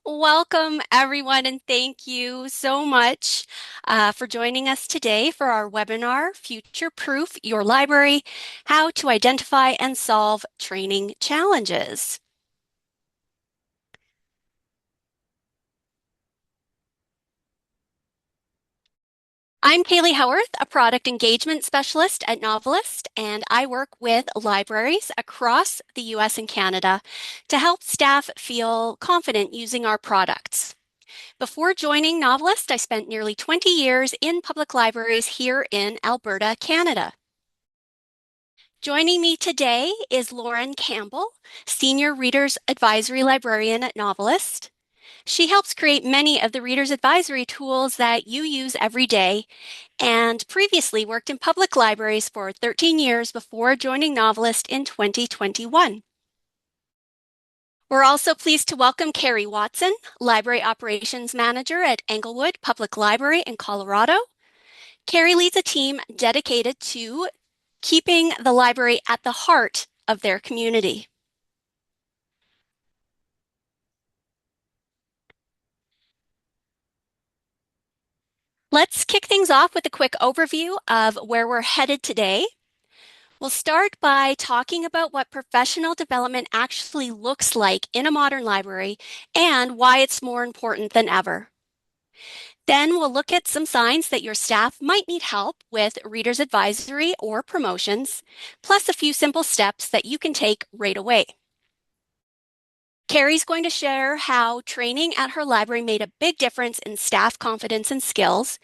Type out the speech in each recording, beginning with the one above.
Welcome, everyone, and thank you so much for joining us today for our webinar, Future Proof Your Library, How to Identify and Solve Training Challenges. I'm Kaylee Howarth, a product engagement specialist at NoveList, and I work with libraries across the US and Canada to help staff feel confident using our products. Before joining NoveList, I spent nearly 20 years in public libraries here in Alberta, Canada. Joining me today is Lauren Campbell, Senior Readers Advisory Librarian at NoveList. She helps create many of the Reader's Advisory tools that you use every day and previously worked in public libraries for 13 years before joining NoveList in 2021. We're also pleased to welcome Carrie Watson, Library Operations Manager at Englewood Public Library in Colorado. Carrie leads a team dedicated to keeping the library at the heart of their community. Let's kick things off with a quick overview of where we're headed today. We'll start by talking about what professional development actually looks like in a modern library and why it's more important than ever. Then we'll look at some signs that your staff might need help with reader's advisory or promotions, plus a few simple steps that you can take right away. Carrie's going to share how training at her library made a big difference in staff confidence and skills.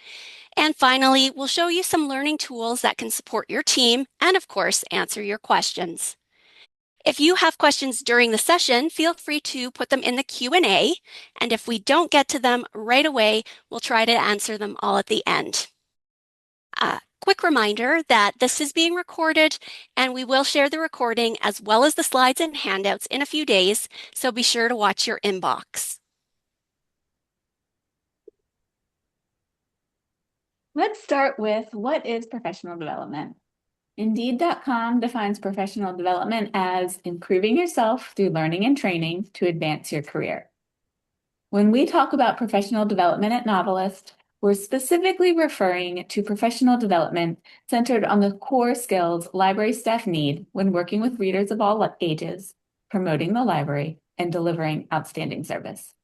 And finally, we'll show you some learning tools that can support your team and, of course, answer your questions. If you have questions during the session, feel free to put them in the Q&A, and if we don't get to them right away, we'll try to answer them all at the end. Quick reminder that this is being recorded, and we will share the recording as well as the slides and handouts in a few days, so be sure to watch your inbox. Let's start with what is professional development? Indeed.com defines professional development as improving yourself through learning and training to advance your career. When we talk about professional development at NoveList, we're specifically referring to professional development centered on the core skills library staff need when working with readers of all ages, promoting the library, and delivering outstanding service.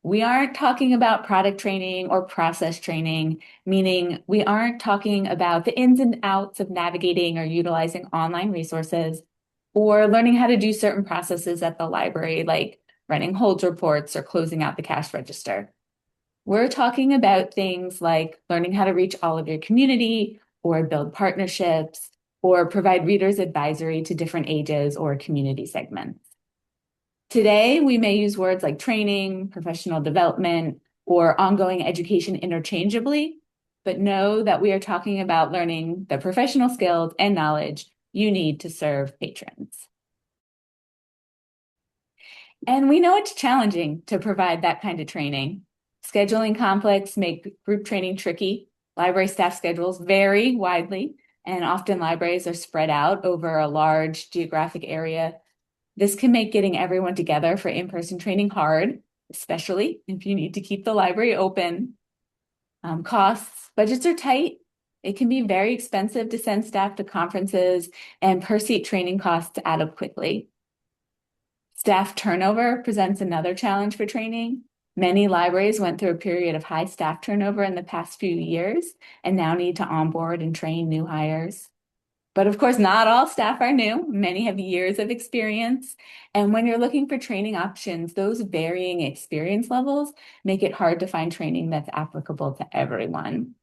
We aren't talking about product training or process training, meaning we aren't talking about the ins and outs of navigating or utilizing online resources or learning how to do certain processes at the library, like running holds reports or closing out the cash register. We're talking about things like learning how to reach all of your community or build partnerships or provide readers advisory to different ages or community segments. Today, we may use words like training, professional development, or ongoing education interchangeably, but know that we are talking about learning the professional skills and knowledge you need to serve patrons. And we know it's challenging to provide that kind of training. Scheduling conflicts make group training tricky. Library staff schedules vary widely, and often libraries are spread out over a large geographic area. This can make getting everyone together for in-person training hard, especially if you need to keep the library open. Budgets are tight. It can be very expensive to send staff to conferences, and per-seat training costs add up quickly. Staff turnover presents another challenge for training. Many libraries went through a period of high staff turnover in the past few years and now need to onboard and train new hires. But of course, not all staff are new. Many have years of experience. And when you're looking for training options, those varying experience levels make it hard to find training that's applicable to everyone.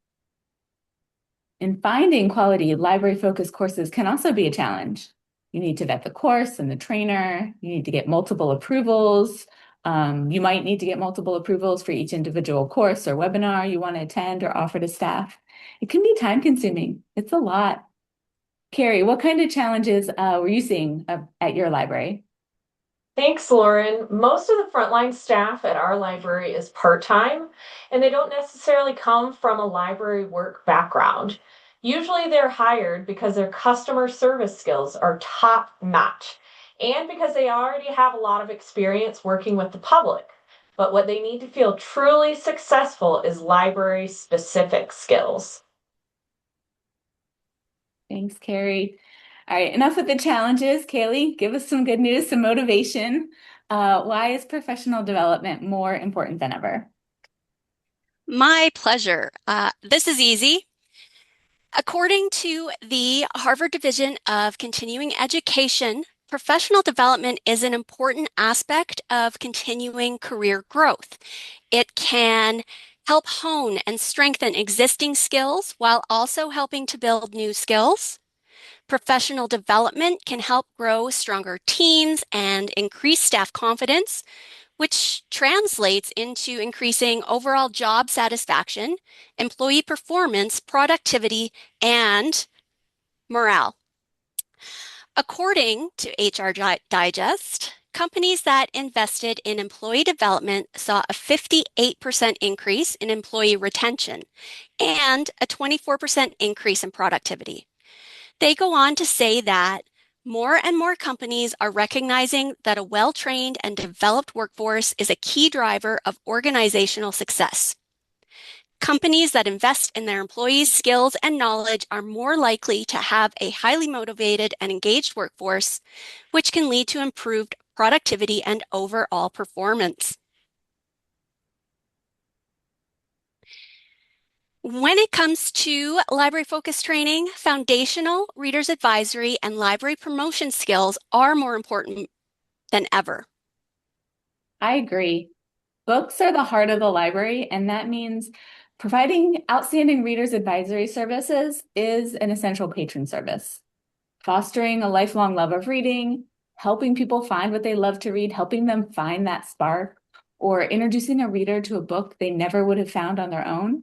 In finding quality library-focused courses can also be a challenge. You need to vet the course and the trainer. You need to get multiple approvals. You might need to get multiple approvals for each individual course or webinar you want to attend or offer to staff. It can be time-consuming. It's a lot. Carrie, what kind of challenges were you seeing at your library? Thanks, Lauren. Most of the frontline staff at our library is part-time, and they don't necessarily come from a library work background. Usually they're hired because their customer service skills are top-notch and because they already have a lot of experience working with the public. But what they need to feel truly successful is library specific skills. Thanks, Carrie. All right, enough with the challenges. Kaylee, give us some good news, some motivation. Why is professional development more important than ever? My pleasure. This is easy. According to the Harvard Division of Continuing Education, professional development is an important aspect of continuing career growth. It can help hone and strengthen existing skills while also helping to build new skills. Professional development can help grow stronger teams and increase staff confidence, which translates into increasing overall job satisfaction, employee performance, productivity, and morale. According to HR Digest, companies that invested in employee development saw a 58% increase in employee retention and a 24% increase in productivity. They go on to say that more and more companies are recognizing that a well-trained and developed workforce is a key driver of organizational success. Companies that invest in their employees' skills and knowledge are more likely to have a highly motivated and engaged workforce, which can lead to improved productivity and overall performance. When it comes to library-focused training, foundational, reader's advisory, and library promotion skills are more important than ever. I agree. Books are the heart of the library, and that means providing outstanding readers advisory services is an essential patron service. Fostering a lifelong love of reading, helping people find what they love to read, helping them find that spark, or introducing a reader to a book they never would have found on their own.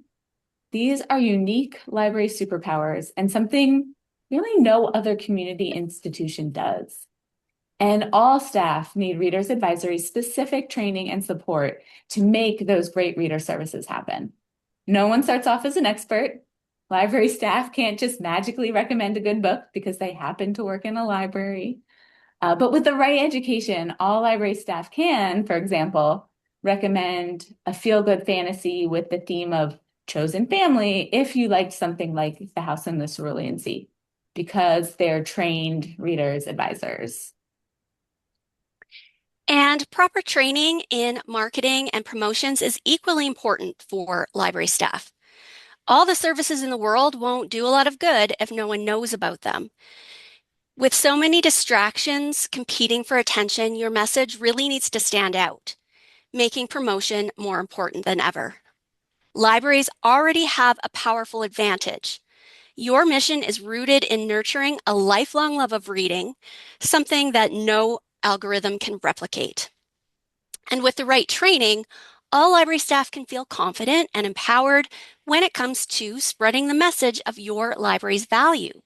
These are unique library superpowers and something really no other community institution does. And all staff need Readers Advisory specific training and support to make those great reader services happen. No one starts off as an expert. Library staff can't just magically recommend a good book because they happen to work in a library. But with the right education, all library staff can, for example, recommend a feel-good fantasy with the theme of chosen family if you liked something like The House in the Cerulean Sea, because they're trained readers advisors. And proper training in marketing and promotions is equally important for library staff. All the services in the world won't do a lot of good if no one knows about them. With so many distractions competing for attention, your message really needs to stand out, making promotion more important than ever. Libraries already have a powerful advantage. Your mission is rooted in nurturing a lifelong love of reading, something that no algorithm can replicate. And with the right training, all library staff can feel confident and empowered when it comes to spreading the message of your library's value.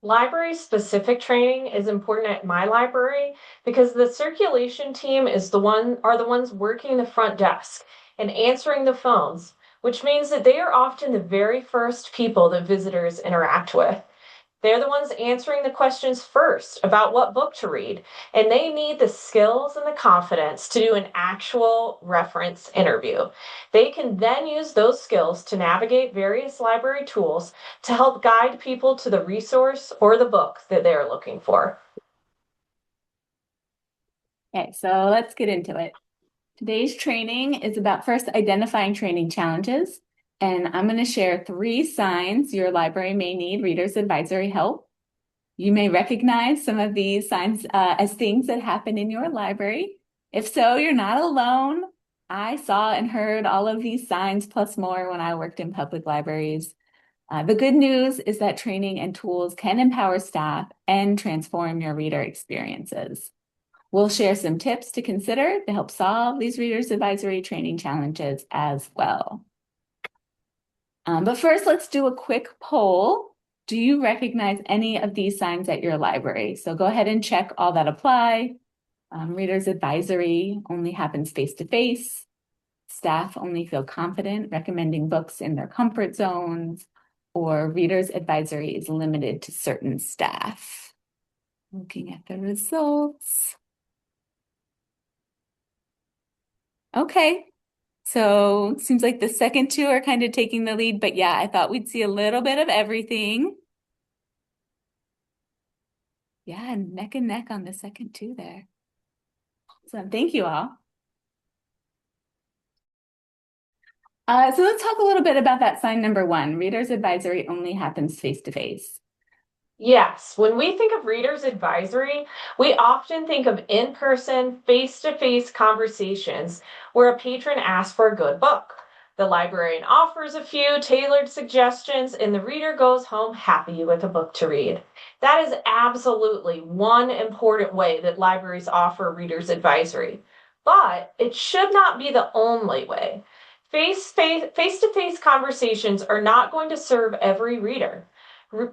Library specific training is important at my library because the circulation team is the ones working the front desk and answering the phones, which means that they are often the very first people that visitors interact with. They're the ones answering the questions first about what book to read, and they need the skills and the confidence to do an actual reference interview. They can then use those skills to navigate various library tools to help guide people to the resource or the book that they're looking for. Okay, so let's get into it. Today's training is about first identifying training challenges, and I'm going to share 3 signs your library may need readers advisory help. You may recognize some of these signs as things that happen in your library. If so, you're not alone. I saw and heard all of these signs plus more when I worked in public libraries. The good news is that training and tools can empower staff and transform your reader experiences. We'll share some tips to consider to help solve these readers advisory training challenges as well. But first, let's do a quick poll. Do you recognize any of these signs at your library? So go ahead and check all that apply. Readers advisory only happens face-to-face. Staff only feel confident recommending books in their comfort zones, or readers advisory is limited to certain staff. Looking at the results. Okay. So seems like the second two are kind of taking the lead, but yeah, I thought we'd see a little bit of everything. Yeah, neck and neck on the second two there. So thank you all. So let's talk a little bit about that sign number one. Reader's advisory only happens face to face. Yes, when we think of readers' advisory, we often think of in person, face to face conversations where a patron asks for a good book. The librarian offers a few tailored suggestions, and the reader goes home happy with a book to read. That is absolutely one important way that libraries offer readers' advisory. But it should not be the only way. Face-to-face conversations are not going to serve every reader.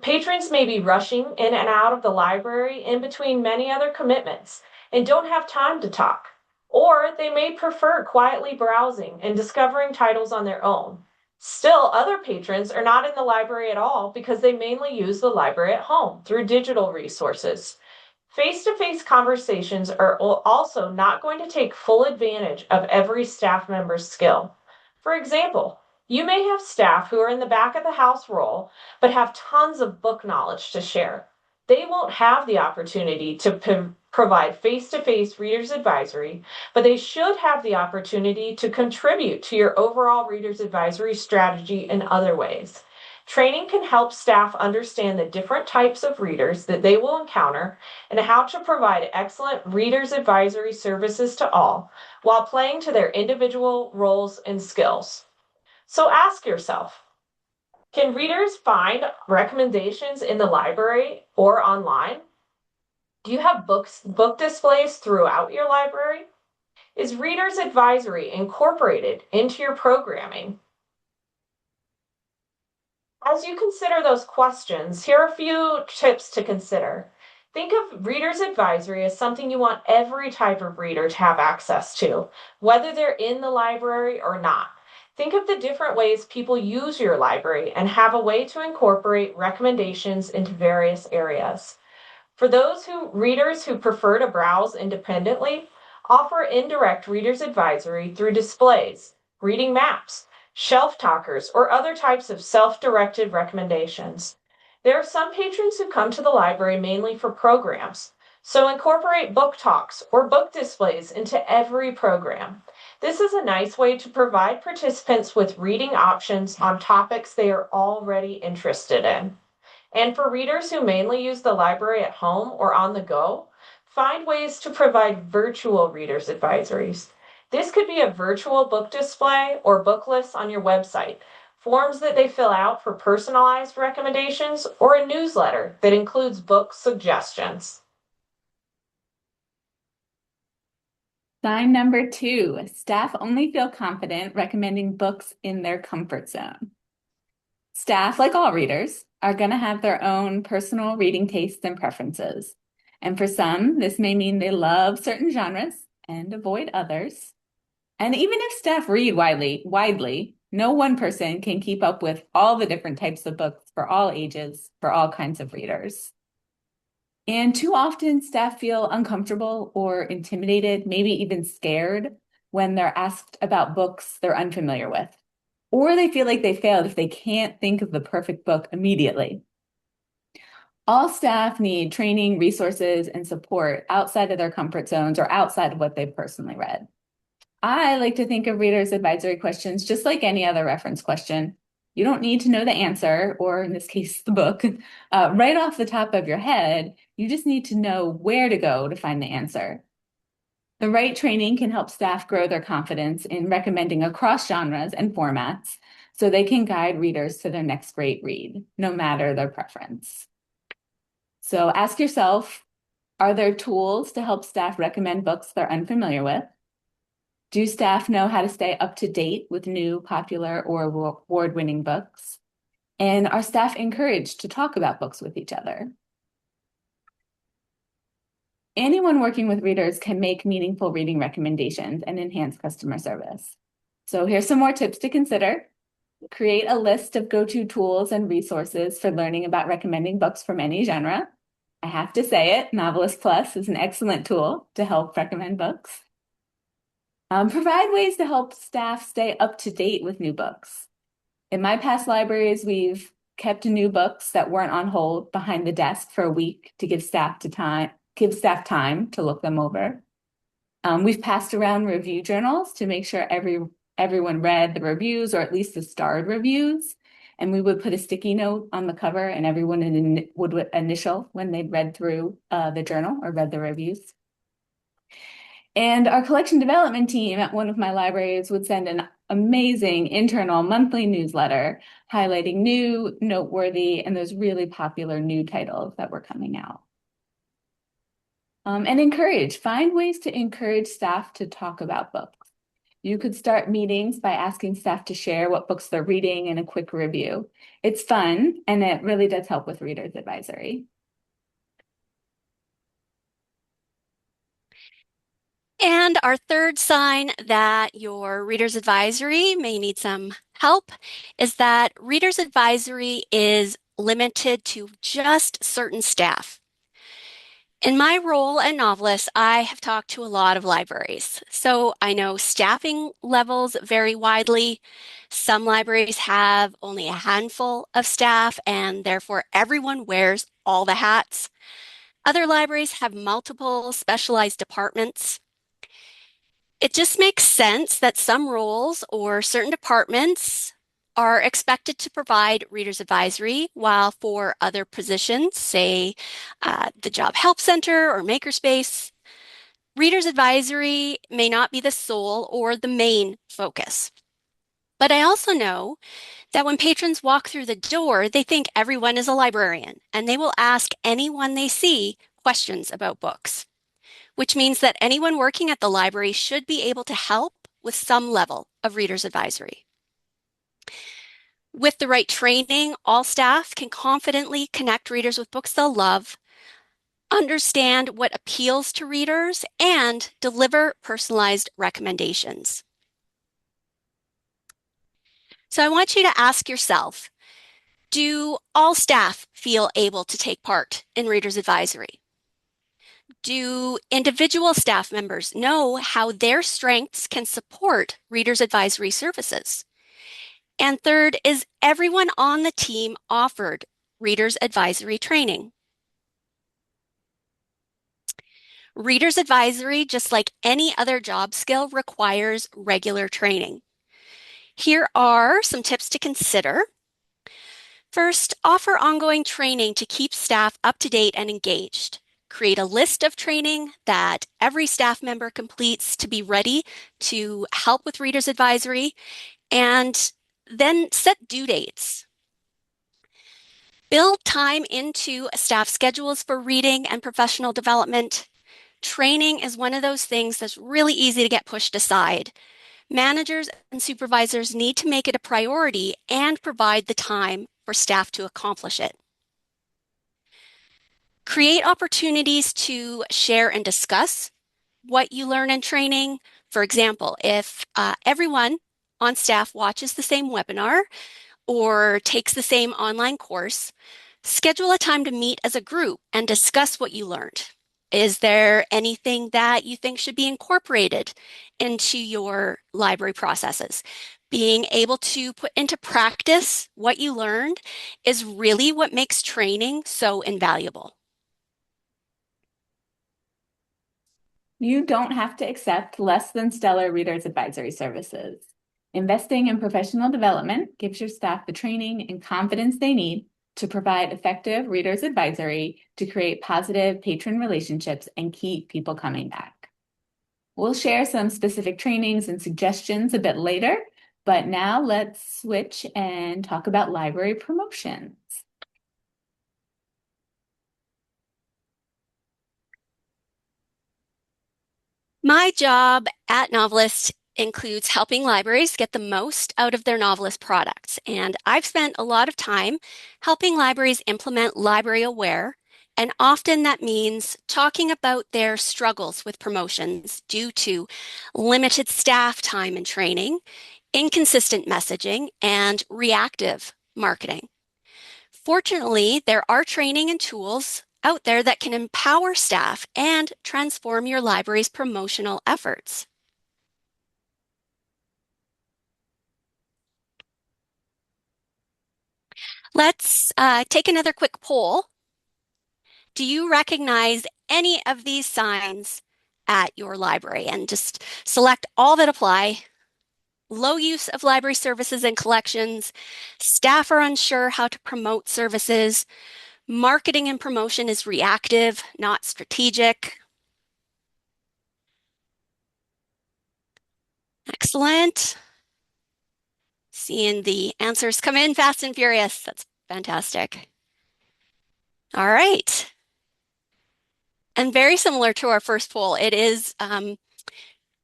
Patrons may be rushing in and out of the library in between many other commitments and don't have time to talk. Or they may prefer quietly browsing and discovering titles on their own. Still, other patrons are not in the library at all because they mainly use the library at home through digital resources. Face to face conversations are also not going to take full advantage of every staff member's skill. For example, you may have staff who are in the back of the house role but have tons of book knowledge to share. They won't have the opportunity to provide face to face readers' advisory, but they should have the opportunity to contribute to your overall readers' advisory strategy in other ways. Training can help staff understand the different types of readers that they will encounter and how to provide excellent readers' advisory services to all while playing to their individual roles and skills. So ask yourself, can readers find recommendations in the library or online? Do you have book displays throughout your library? Is Reader's Advisory incorporated into your programming? As you consider those questions, here are a few tips to consider. Think of Reader's Advisory as something you want every type of reader to have access to, whether they're in the library or not. Think of the different ways people use your library and have a way to incorporate recommendations into various areas. For those readers who prefer to browse independently, offer indirect readers advisory through displays, reading maps, shelf talkers, or other types of self-directed recommendations. There are some patrons who come to the library mainly for programs, so incorporate book talks or book displays into every program. This is a nice way to provide participants with reading options on topics they are already interested in. And for readers who mainly use the library at home or on the go, find ways to provide virtual readers advisories. This could be a virtual book display or book lists on your website, forms that they fill out for personalized recommendations, or a newsletter that includes book suggestions. Sign number two, staff only feel confident recommending books in their comfort zone. Staff, like all readers, are going to have their own personal reading tastes and preferences. And for some, this may mean they love certain genres and avoid others. And even if staff read widely, no one person can keep up with all the different types of books for all ages, for all kinds of readers. And too often, staff feel uncomfortable or intimidated, maybe even scared when they're asked about books they're unfamiliar with. Or they feel like they failed if they can't think of the perfect book immediately. All staff need training, resources, and support outside of their comfort zones or outside of what they've personally read. I like to think of readers' advisory questions just like any other reference question. You don't need to know the answer, or in this case, the book, right off the top of your head. You just need to know where to go to find the answer. The right training can help staff grow their confidence in recommending across genres and formats so they can guide readers to their next great read, no matter their preference. So ask yourself, are there tools to help staff recommend books they're unfamiliar with? Do staff know how to stay up to date with new, popular, or award-winning books? And are staff encouraged to talk about books with each other? Anyone working with readers can make meaningful reading recommendations and enhance customer service. So here's some more tips to consider. Create a list of go-to tools and resources for learning about recommending books from any genre. I have to say it, NoveList Plus is an excellent tool to help recommend books. Provide ways to help staff stay up to date with new books. In my past libraries, we've kept new books that weren't on hold behind the desk for a week to give staff time to look them over. We've passed around review journals to make sure everyone read the reviews, or at least the starred reviews. And we would put a sticky note on the cover, and everyone would initial when they'd read through the journal or read the reviews. And our collection development team at one of my libraries would send an amazing internal monthly newsletter highlighting new, noteworthy, and those really popular new titles that were coming out. And find ways to encourage staff to talk about books. You could start meetings by asking staff to share what books they're reading and a quick review. It's fun, and it really does help with Reader's Advisory. And our third sign that your Reader's Advisory may need some help is that Reader's Advisory is limited to just certain staff. In my role at NoveList, I have talked to a lot of libraries. So I know staffing levels vary widely. Some libraries have only a handful of staff, and therefore everyone wears all the hats. Other libraries have multiple specialized departments. It just makes sense that some roles or certain departments are expected to provide reader's advisory, while for other positions, say the Job Help Center or Makerspace, reader's advisory may not be the sole or the main focus. But I also know that when patrons walk through the door, they think everyone is a librarian, and they will ask anyone they see questions about books, which means that anyone working at the library should be able to help with some level of reader's advisory. With the right training, all staff can confidently connect readers with books they'll love, understand what appeals to readers, and deliver personalized recommendations. So I want you to ask yourself, do all staff feel able to take part in reader's advisory? Do individual staff members know how their strengths can support readers' advisory services? And third, is everyone on the team offered readers' advisory training? Readers' advisory, just like any other job skill, requires regular training. Here are some tips to consider. First, offer ongoing training to keep staff up to date and engaged. Create a list of training that every staff member completes to be ready to help with readers' advisory, and then set due dates. Build time into staff schedules for reading and professional development. Training is one of those things that's really easy to get pushed aside. Managers and supervisors need to make it a priority and provide the time for staff to accomplish it. Create opportunities to share and discuss what you learn in training. For example, if everyone on staff watches the same webinar or takes the same online course, schedule a time to meet as a group and discuss what you learned. Is there anything that you think should be incorporated into your library processes? Being able to put into practice what you learned is really what makes training so invaluable. You don't have to accept less than stellar readers advisory services. Investing in professional development gives your staff the training and confidence they need to provide effective readers advisory to create positive patron relationships and keep people coming back. We'll share some specific trainings and suggestions a bit later, but now let's switch and talk about library promotions. My job at NoveList includes helping libraries get the most out of their NoveList products. And I've spent a lot of time helping libraries implement Library Aware. And often that means talking about their struggles with promotions due to limited staff time and training, inconsistent messaging, and reactive marketing. Fortunately, there are training and tools out there that can empower staff and transform your library's promotional efforts. Let's take another quick poll. Do you recognize any of these signs at your library? And just select all that apply. Low use of library services and collections. Staff are unsure how to promote services. Marketing and promotion is reactive, not strategic. Excellent. Seeing the answers come in fast and furious. That's fantastic. All right. And very similar to our first poll, it is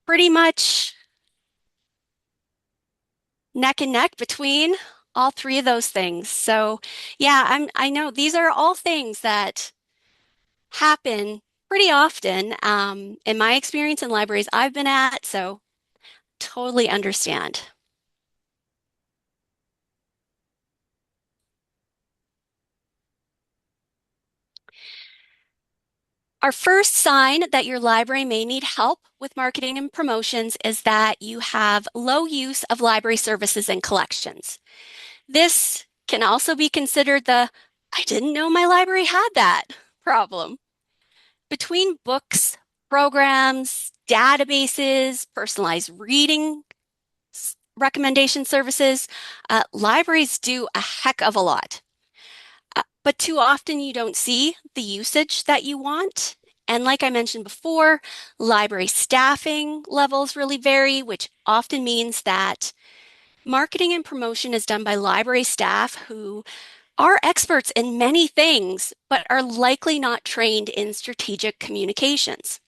pretty much neck and neck between all three of those things. So yeah, I know these are all things that happen pretty often in my experience in libraries I've been at, so totally understand. Our first sign that your library may need help with marketing and promotions is that you have low use of library services and collections. This can also be considered the I didn't know my library had that problem. Between books, programs, databases, personalized reading recommendation services, libraries do a heck of a lot. But too often you don't see the usage that you want. And like I mentioned before, library staffing levels really vary, which often means that marketing and promotion is done by library staff who are experts in many things, but are likely not trained in strategic communications.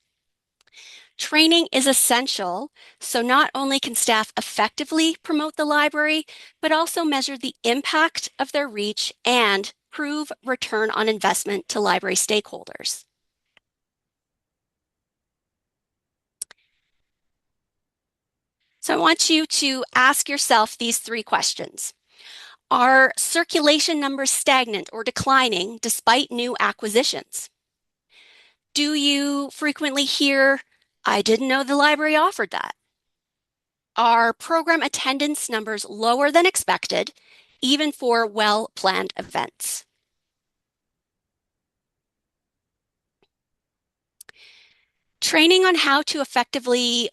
Training is essential, so not only can staff effectively promote the library, but also measure the impact of their reach and prove return on investment to library stakeholders. So I want you to ask yourself these three questions. Are circulation numbers stagnant or declining despite new acquisitions? Do you frequently hear, I didn't know the library offered that? Are program attendance numbers lower than expected, even for well-planned events? Training on how to effectively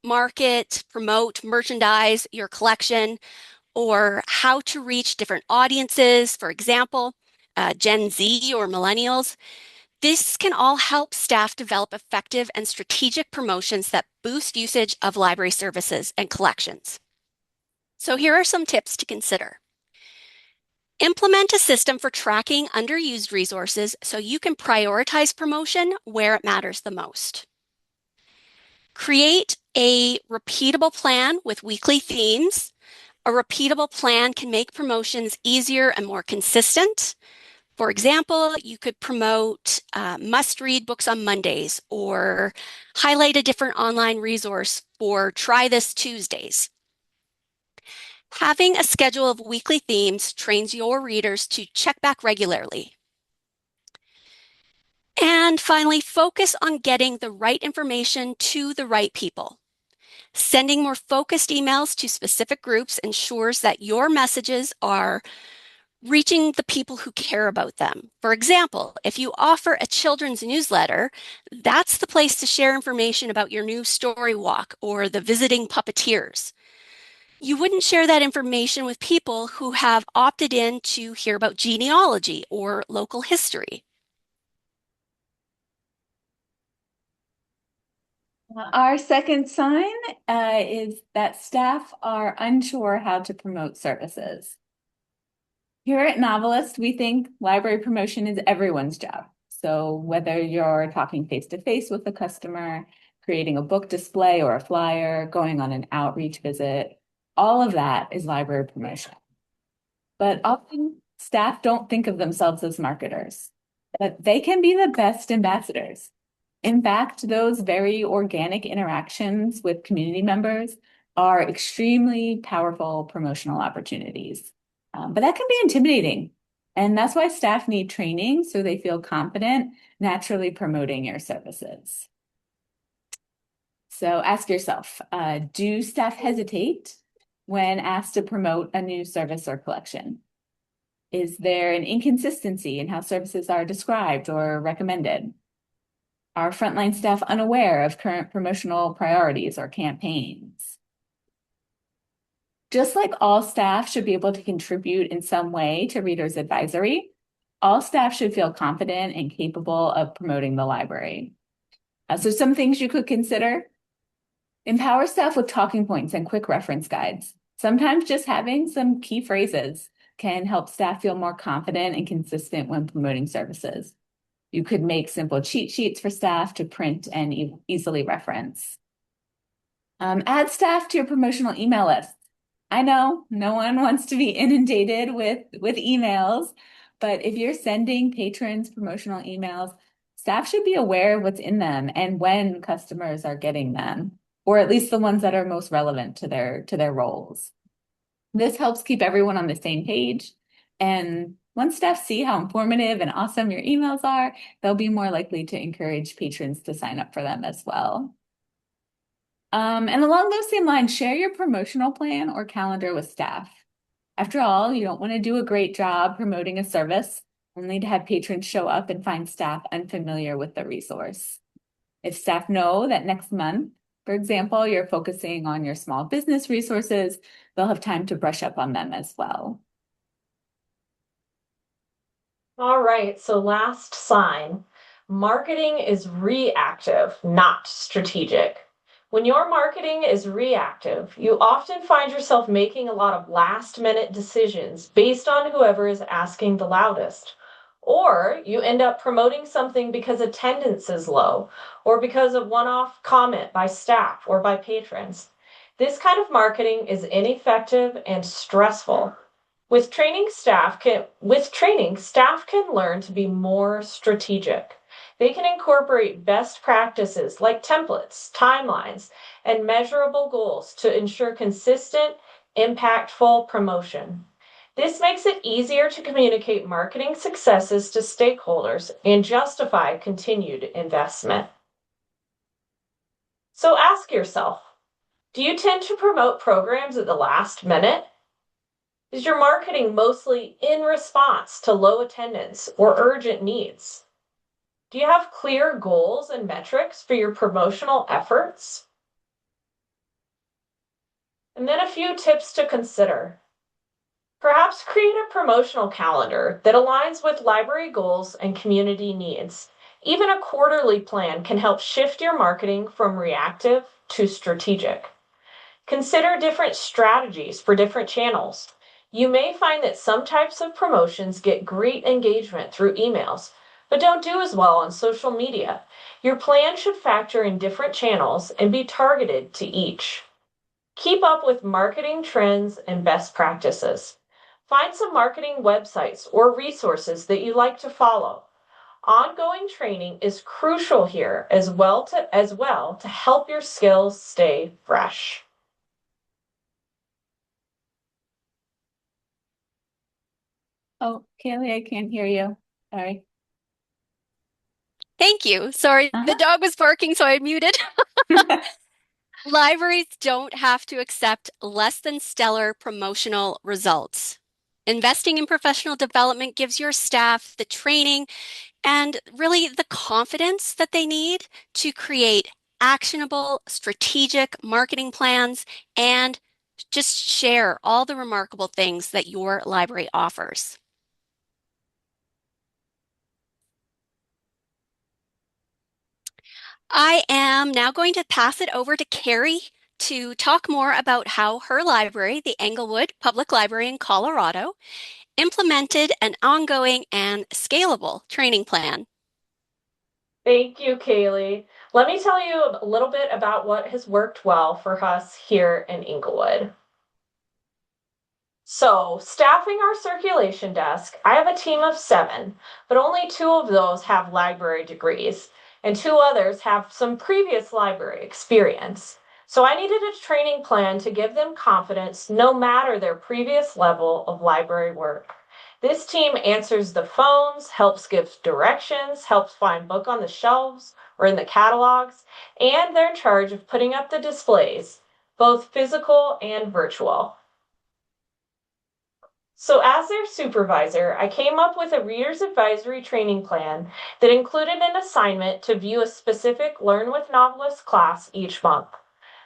market, promote, merchandise your collection, or how to reach different audiences, for example, Gen Z or millennials. This can all help staff develop effective and strategic promotions that boost usage of library services and collections. So here are some tips to consider. Implement a system for tracking underused resources so you can prioritize promotion where it matters the most. Create a repeatable plan with weekly themes. A repeatable plan can make promotions easier and more consistent. For example, you could promote must-read books on Mondays or highlight a different online resource for Try This Tuesdays. Having a schedule of weekly themes trains your readers to check back regularly. And finally, focus on getting the right information to the right people. Sending more focused emails to specific groups ensures that your messages are reaching the people who care about them. For example, if you offer a children's newsletter, that's the place to share information about your new story walk or the visiting puppeteers. You wouldn't share that information with people who have opted in to hear about genealogy or local history. Our second sign is that staff are unsure how to promote services. Here at NoveList, we think library promotion is everyone's job. So whether you're talking face-to-face with a customer, creating a book display or a flyer, going on an outreach visit, all of that is library promotion. But often staff don't think of themselves as marketers, but they can be the best ambassadors. In fact, those very organic interactions with community members are extremely powerful promotional opportunities. But that can be intimidating. And that's why staff need training so they feel confident naturally promoting your services. So ask yourself, do staff hesitate when asked to promote a new service or collection? Is there an inconsistency in how services are described or recommended? Are frontline staff unaware of current promotional priorities or campaigns? Just like all staff should be able to contribute in some way to Reader's Advisory, all staff should feel confident and capable of promoting the library. So some things you could consider: empower staff with talking points and quick reference guides. Sometimes just having some key phrases can help staff feel more confident and consistent when promoting services. You could make simple cheat sheets for staff to print and easily reference. Add staff to your promotional email list. I know no one wants to be inundated with emails, but if you're sending patrons promotional emails, staff should be aware of what's in them and when customers are getting them, or at least the ones that are most relevant to their roles. This helps keep everyone on the same page. And once staff see how informative and awesome your emails are, they'll be more likely to encourage patrons to sign up for them as well. And along those same lines, share your promotional plan or calendar with staff. After all, you don't want to do a great job promoting a service only to have patrons show up and find staff unfamiliar with the resource. If staff know that next month, for example, you're focusing on your small business resources, they'll have time to brush up on them as well. All right, so last sign. Marketing is reactive, not strategic. When your marketing is reactive, you often find yourself making a lot of last-minute decisions based on whoever is asking the loudest. Or you end up promoting something because attendance is low, or because of one-off comment by staff or by patrons. This kind of marketing is ineffective and stressful. With training, staff can learn to be more strategic. They can incorporate best practices like templates, timelines, and measurable goals to ensure consistent, impactful promotion. This makes it easier to communicate marketing successes to stakeholders and justify continued investment. So ask yourself, do you tend to promote programs at the last minute? Is your marketing mostly in response to low attendance or urgent needs? Do you have clear goals and metrics for your promotional efforts? And then a few tips to consider. Perhaps create a promotional calendar that aligns with library goals and community needs. Even a quarterly plan can help shift your marketing from reactive to strategic. Consider different strategies for different channels. You may find that some types of promotions get great engagement through emails, but don't do as well on social media. Your plan should factor in different channels and be targeted to each. Keep up with marketing trends and best practices. Find some marketing websites or resources that you like to follow. Ongoing training is crucial here as well to help your skills stay fresh. Oh, Kaylee, I can't hear you. Sorry. Thank you. Sorry, the Uh-huh. dog was barking, so I muted. Libraries don't have to accept less than stellar promotional results. Investing in professional development gives your staff the training and really the confidence that they need to create actionable, strategic marketing plans and just share all the remarkable things that your library offers. I am now going to pass it over to Carrie to talk more about how her library, the Englewood Public Library in Colorado, implemented an ongoing and scalable training plan. Thank you, Kaylee. Let me tell you a little bit about what has worked well for us here in Inglewood. So, staffing our circulation desk, I have a team of 7, but only 2 of those have library degrees, and 2 others have some previous library experience. So, I needed a training plan to give them confidence no matter their previous level of library work. This team answers the phones, helps give directions, helps find book on the shelves or in the catalogs, and they're in charge of putting up the displays, both physical and virtual. So, as their supervisor, I came up with a reader's advisory training plan that included an assignment to view a specific Learn with Novelist class each month.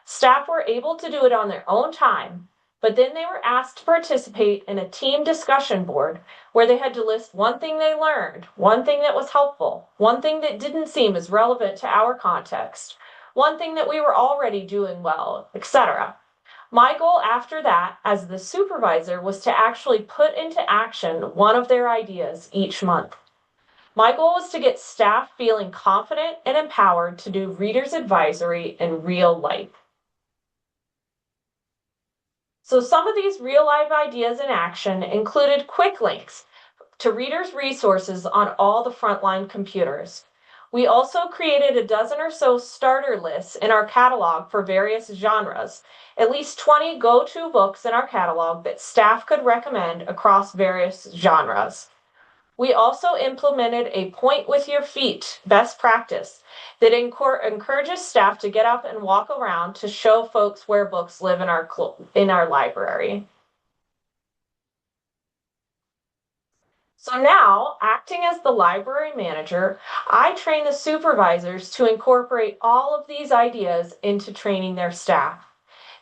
Staff were able to do it on their own time, but then they were asked to participate in a team discussion board where they had to list one thing they learned, one thing that was helpful, one thing that didn't seem as relevant to our context, one thing that we were already doing well, etc. My goal after that, as the supervisor, was to actually put into action one of their ideas each month. My goal was to get staff feeling confident and empowered to do readers advisory in real life. So some of these real life ideas in action included quick links to readers' resources on all the frontline computers. We also created a dozen or so starter lists in our catalog for various genres, at least 20 go-to books in our catalog that staff could recommend across various genres. We also implemented a point with your feet best practice that encourages staff to get up and walk around to show folks where books live in our library. So now, acting as the library manager, I train the supervisors to incorporate all of these ideas into training their staff.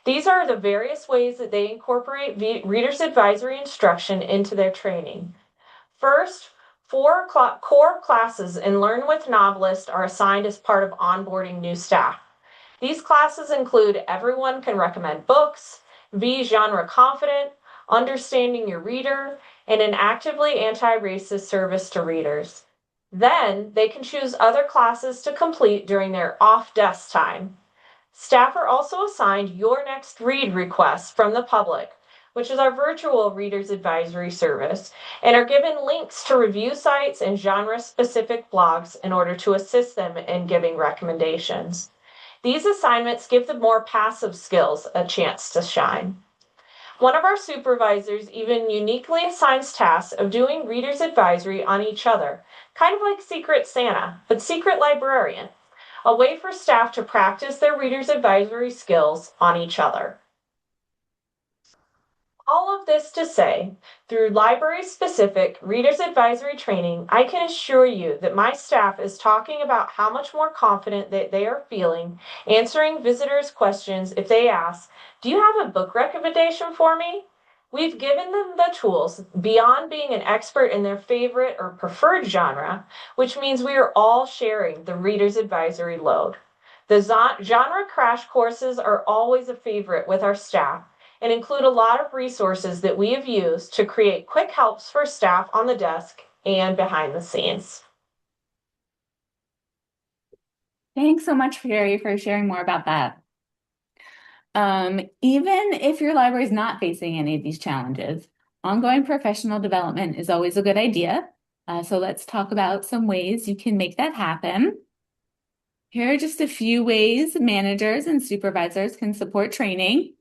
These are the various ways that they incorporate reader's advisory instruction into their training. First, four core classes in Learn with Novelist are assigned as part of onboarding new staff. These classes include Everyone Can Recommend Books, Be Genre Confident, Understanding Your Reader, and an actively anti-racist service to readers. Then they can choose other classes to complete during their off-desk time. Staff are also assigned Your Next Read requests from the public, which is our virtual readers advisory service, and are given links to review sites and genre-specific blogs in order to assist them in giving recommendations. These assignments give the more passive skills a chance to shine. One of our supervisors even uniquely assigns tasks of doing readers advisory on each other, kind of like Secret Santa, but Secret Librarian, a way for staff to practice their readers advisory skills on each other. All of this to say, through library-specific readers advisory training, I can assure you that my staff is talking about how much more confident that they are feeling answering visitors' questions if they ask, "Do you have a book recommendation for me?" We've given them the tools beyond being an expert in their favorite or preferred genre, which means we are all sharing the readers advisory load. The genre crash courses are always a favorite with our staff and include a lot of resources that we have used to create quick helps for staff on the desk and behind the scenes. Thanks so much, Gary, for sharing more about that. Even if your library is not facing any of these challenges, ongoing professional development is always a good idea. So let's talk about some ways you can make that happen. Here are just a few ways managers and supervisors can support training.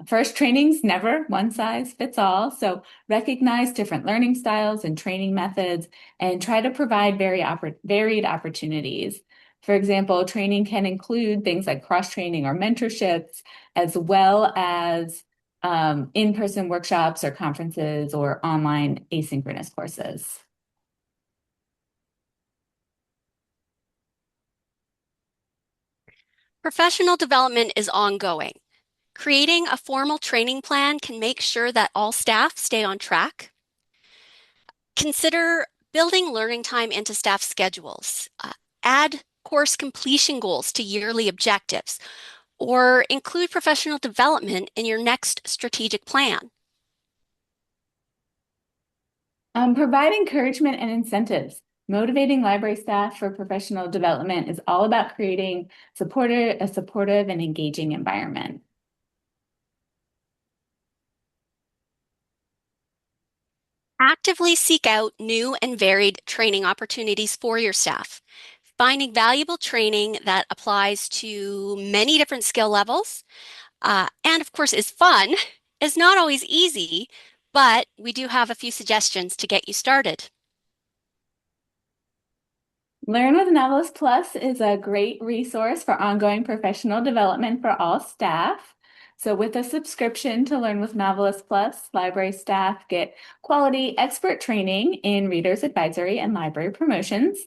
First, training's never one size fits all, so recognize different learning styles and training methods and try to provide varied opportunities. For example, training can include things like cross-training or mentorships, as well as in-person workshops or conferences or online asynchronous courses. Professional development is ongoing. Creating a formal training plan can make sure that all staff stay on track. Consider building learning time into staff schedules. Add course completion goals to yearly objectives, or include professional development in your next strategic plan. Provide encouragement and incentives. Motivating library staff for professional development is all about creating a supportive and engaging environment. Actively seek out new and varied training opportunities for your staff. Finding valuable training that applies to many different skill levels and, of course, is fun is not always easy, but we do have a few suggestions to get you started. Learn with Novelist Plus is a great resource for ongoing professional development for all staff. So with a subscription to Learn with Novelist Plus, library staff get quality expert training in readers advisory and library promotions.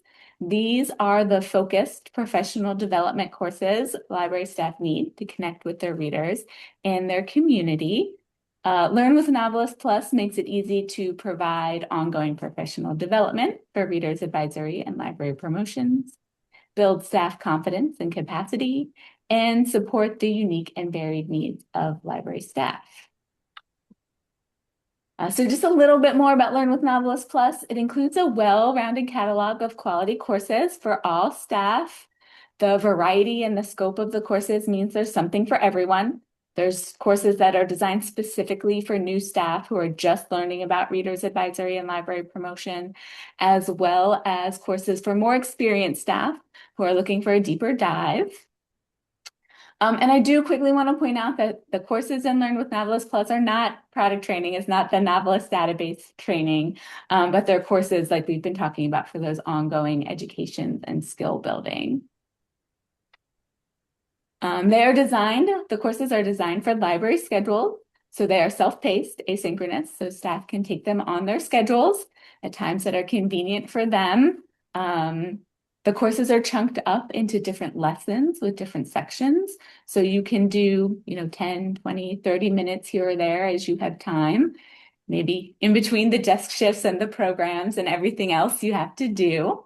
These are the focused professional development courses library staff need to connect with their readers and their community. Learn with Novelist Plus makes it easy to provide ongoing professional development for readers advisory and library promotions, build staff confidence and capacity, and support the unique and varied needs of library staff. So just a little bit more about Learn with Novelist Plus. It includes a well-rounded catalog of quality courses for all staff. The variety and the scope of the courses means there's something for everyone. There's courses that are designed specifically for new staff who are just learning about readers advisory and library promotion, as well as courses for more experienced staff who are looking for a deeper dive. And I do quickly want to point out that the courses in Learn with Novelist Plus are not product training. It's not the Novelist database training, but they're courses like we've been talking about for those ongoing education and skill building. The courses are designed for library schedule. So they are self-paced, asynchronous, so staff can take them on their schedules at times that are convenient for them. The courses are chunked up into different lessons with different sections. So you can do, 10, 20, 30 minutes here or there as you have time, maybe in between the desk shifts and the programs and everything else you have to do.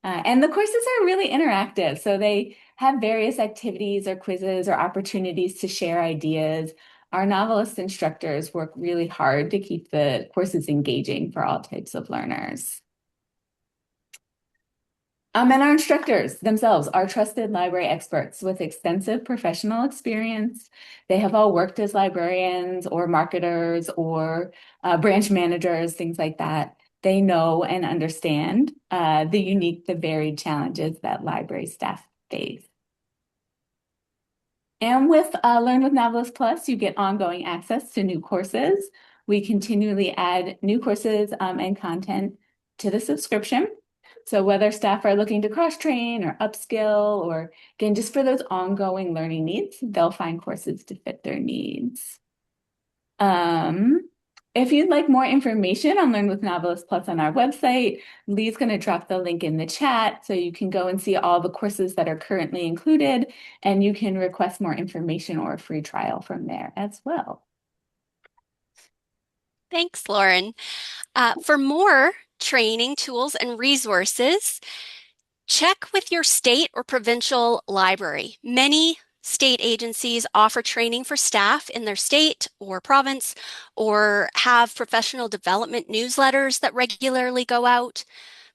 And the courses are really interactive. So they have various activities or quizzes or opportunities to share ideas. Our novelist instructors work really hard to keep the courses engaging for all types of learners. And our instructors themselves are trusted library experts with extensive professional experience. They have all worked as librarians or marketers or branch managers, things like that. They know and understand the varied challenges that library staff face. And with Learn with Novelist Plus, you get ongoing access to new courses. We continually add new courses and content to the subscription. So whether staff are looking to cross-train or upskill, or again, just for those ongoing learning needs, they'll find courses to fit their needs. If you'd like more information on Learn with Novelist Plus on our website, Lee's going to drop the link in the chat so you can go and see all the courses that are currently included, and you can request more information or a free trial from there as well. Thanks, Lauren. For more training tools and resources, check with your state or provincial library. Many state agencies offer training for staff in their state or province, or have professional development newsletters that regularly go out.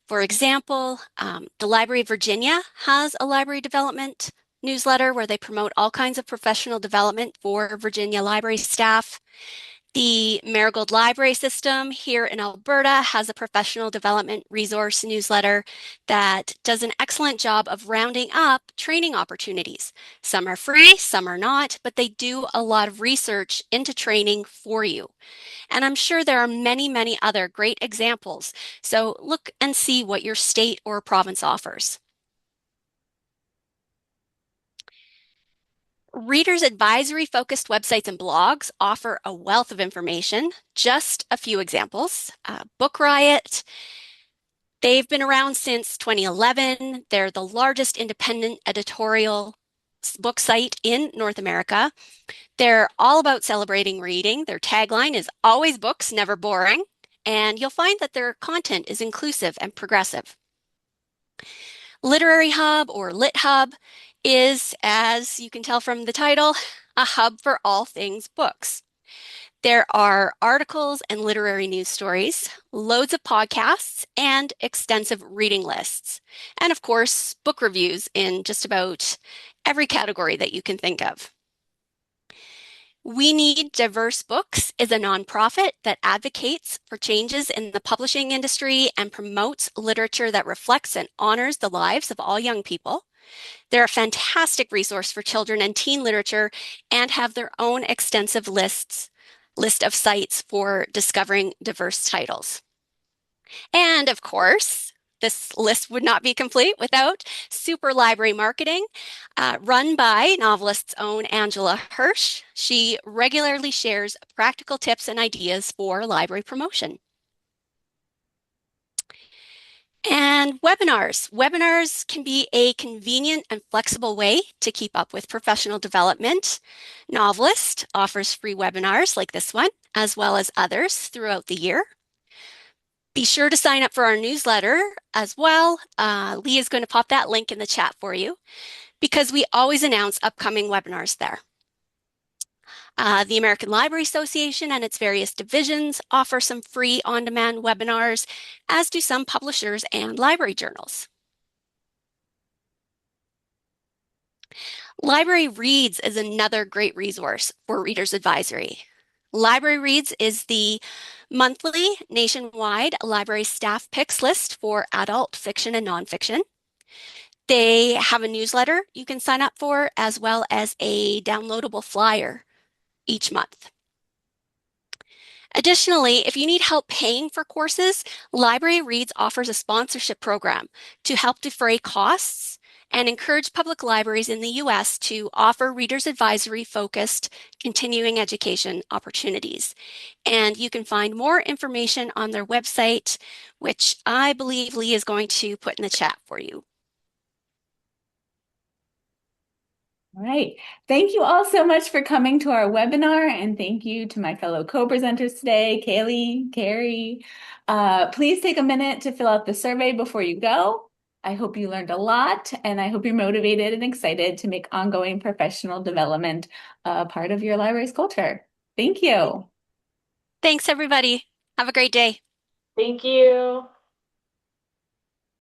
For example, the Library of Virginia has a library development newsletter where they promote all kinds of professional development for Virginia library staff. The Marigold Library System here in Alberta has a professional development resource newsletter that does an excellent job of rounding up training opportunities. Some are free, some are not, but they do a lot of research into training for you. And I'm sure there are many, many other great examples. So look and see what your state or province offers. Readers advisory focused websites and blogs offer a wealth of information. Just a few examples. Book Riot, they've been around since 2011. They're the largest independent editorial book site in North America. They're all about celebrating reading. Their tagline is always books, never boring. And you'll find that their content is inclusive and progressive. Literary Hub or Lit Hub is, as you can tell from the title, a hub for all things books. There are articles and literary news stories, loads of podcasts, and extensive reading lists. And of course, book reviews in just about every category that you can think of. We Need Diverse Books is a nonprofit that advocates for changes in the publishing industry and promotes literature that reflects and honors the lives of all young people. They're a fantastic resource for children and teen literature and have their own extensive list of sites for discovering diverse titles. And of course, This list would not be complete without Super Library Marketing, run by NoveList's own Angela Hirsch. She regularly shares practical tips and ideas for library promotion. And webinars. Webinars can be a convenient and flexible way to keep up with professional development. NoveList offers free webinars like this one, as well as others throughout the year. Be sure to sign up for our newsletter as well. Lee is going to pop that link in the chat for you because we always announce upcoming webinars there. The American Library Association and its various divisions offer some free on-demand webinars, as do some publishers and library journals. Library Reads is another great resource for Reader's Advisory. Library Reads is the monthly nationwide library staff picks list for adult fiction and nonfiction. They have a newsletter you can sign up for, as well as a downloadable flyer each month. Additionally, if you need help paying for courses, Library Reads offers a sponsorship program to help defray costs and encourage public libraries in the U.S. to offer Reader's Advisory focused continuing education opportunities. And you can find more information on their website, which I believe Lee is going to put in the chat for you. All right. Thank you all so much for coming to our webinar, and thank you to my fellow co-presenters today, Kaylee, Carrie. Please take a minute to fill out the survey before you go. I hope you learned a lot, and I hope you're motivated and excited to make ongoing professional development part of your library's culture. Thank you. Thanks, everybody. Have a great day. Thank you.